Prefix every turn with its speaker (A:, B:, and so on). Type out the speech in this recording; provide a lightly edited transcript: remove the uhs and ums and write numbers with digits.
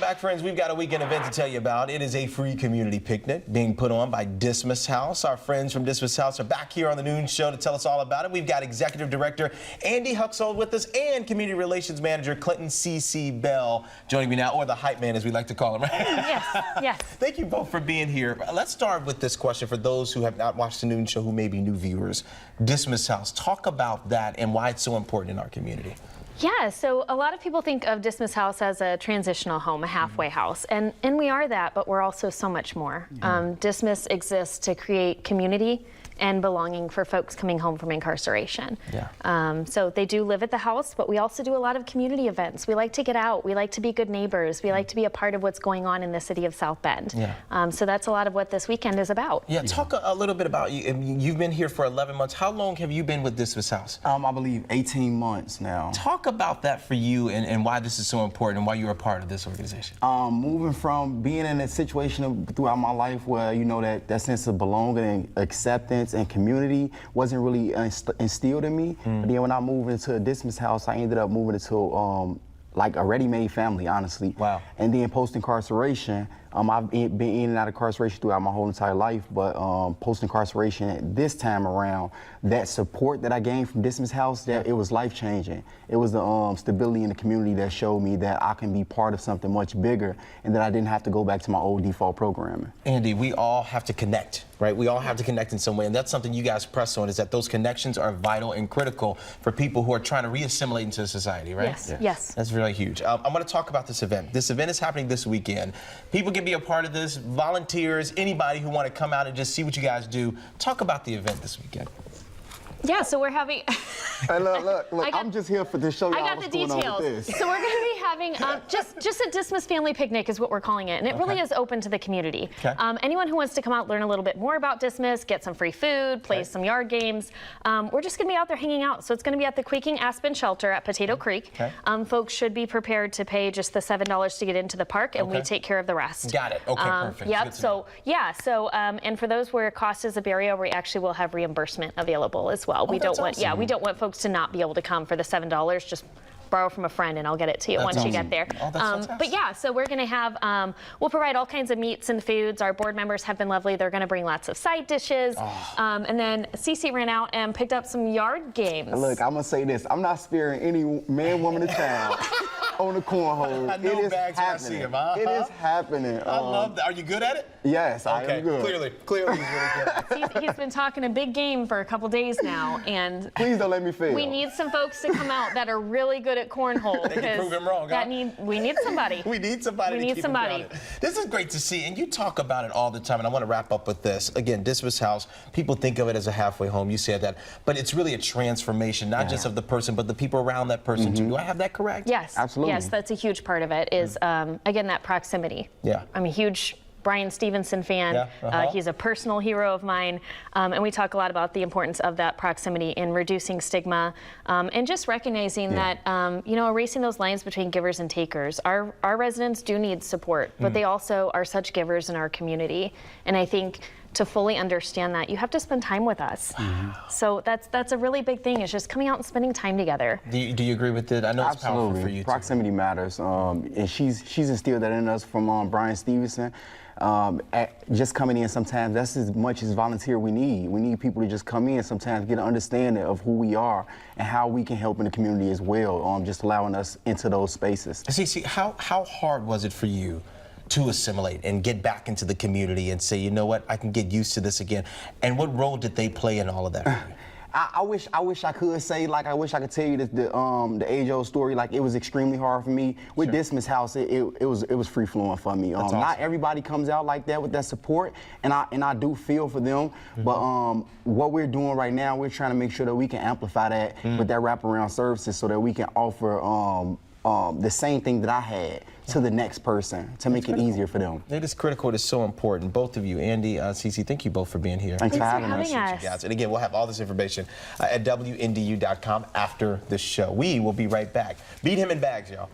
A: Back, friends, we've got a weekend event to tell you about. It is a free community picnic being put on by Dismas House. Our friends from Dismas House are back here on the Noon Show to tell us all about it. We've got Executive Director Andy Huxold with us and Community Relations Manager Clinton C.C. Bell joining me now, or the hype man as we like to call him, right?
B: Yes.
A: Thank you both for being here. Let's start with this question for those who have not watched the Noon Show, who may be new viewers. Dismas House, talk about that and why it's so important in our community.
B: Yeah, so a lot of people think of Dismas House as a transitional home, a halfway house, and we are that, but we're also so much more. Dismas exists to create community and belonging for folks coming home from incarceration. So they do live at the house, but we also do a lot of community events. We like to get out, we like to be good neighbors, we like to be a part of what's going on in the city of South Bend. So that's a lot of what this weekend is about.
A: Talk a little bit about you. You've been here for 11 months. How long have you been with Dismas House?
C: I believe 18 months now.
A: Talk about that for you and why this is so important and why you're a part of this organization.
C: Moving from being in a situation throughout my life where, you know, that sense of belonging and acceptance and community wasn't really instilled in me. But then when I moved into Dismas House, I ended up moving into like a ready-made family, honestly.
A: Wow.
C: And then post-incarceration, I've been in and out of incarceration throughout my whole entire life, but post-incarceration, this time around, that support that I gained from Dismas House, it was life-changing. It was the stability in the community that showed me that I can be part of something much bigger and that I didn't have to go back to my old default programming.
A: Andy, we all have to connect, right? We all have to connect in some way, and that's something you guys press on, is that those connections are vital and critical for people who are trying to re-assimilate into society, right?
B: Yes.
A: That's really huge. I want to talk about this event. This event is happening this weekend. People can be a part of this, volunteers, anybody who want to come out and just see what you guys do. Talk about the event this weekend.
B: Yeah, so we're having...
C: Hey, look, I'm just here to show y'all what's going on with this.
B: So we're going to be having just a Dismas family picnic is what we're calling it, and it really is open to the community. Anyone who wants to come out, learn a little bit more about Dismas, get some free food, play some yard games, we're just going to be out there hanging out. So it's going to be at the Quaking Aspen Shelter at Potato Creek. Folks should be prepared to pay just the $7 to get into the park, and we take care of the rest.
A: Got it. Okay, perfect.
B: Yep. So and for those where cost is a barrier, we actually will have reimbursement available as well. We don't want folks to not be able to come for the $7. Just borrow from a friend and I'll get it to you once you get there. But yeah, so we're going to have, we'll provide all kinds of meats and foods. Our board members have been lovely. They're going to bring lots of side dishes. And then Cece ran out and picked up some yard games.
C: Look, I'm going to say this. I'm not sparing any man, woman, or child on the cornhole. It is happening. It is happening.
A: I love that. Are you good at it?
C: Yes, I am good.
A: Clearly he's really good.
B: He's been talking a big game for a couple days now, and
C: please don't let me fail.
B: We need some folks to come out that are really good at cornhole.
A: They can prove him wrong.
B: We need somebody.
A: We need somebody. This is great to see, and you talk about it all the time, and I want to wrap up with this. Again, Dismas House, people think of it as a halfway home. You said that, but it's really a transformation, not just of the person, but the people around that person too. Do I have that correct?
B: Yes.
C: Absolutely.
B: Yes, that's a huge part of it, is again, that proximity. I'm a huge Brian Stevenson fan. He's a personal hero of mine, and we talk a lot about the importance of that proximity in reducing stigma, and just recognizing that you know, erasing those lines between givers and takers. Our residents do need support, but they also are such givers in our community, and I think to fully understand that, you have to spend time with us. So that's a really big thing, is just coming out and spending time together.
A: Do you agree with it? I know it's powerful for you too.
C: Proximity matters, and she's instilled that in us from Brian Stevenson. Just coming in sometimes, that's as much as volunteer we need. We need people to just come in sometimes, get an understanding of who we are and how we can help in the community as well, just allowing us into those spaces.
A: See, how hard was it for you to assimilate and get back into the community and say, you know what, I can get used to this again? And what role did they play in all of that for you?
C: I wish I could say, like, I wish I could tell you the age-old story. Like, it was extremely hard for me. With Dismas House, it was free-flowing for me.
A: Awesome.
C: Not everybody comes out like that with that support, and I do feel for them. But what we're doing right now, we're trying to make sure that we can amplify that with that wraparound services, so that we can offer the same thing that I had to the next person to make it easier for them.
A: It is critical. It is so important. Both of you, Andy, Cece, thank you both for being here.
C: Thanks for having us.
A: Guys. And again, we'll have all this information at WNDU.com after the show. We will be right back. Beat him in bags, y'all.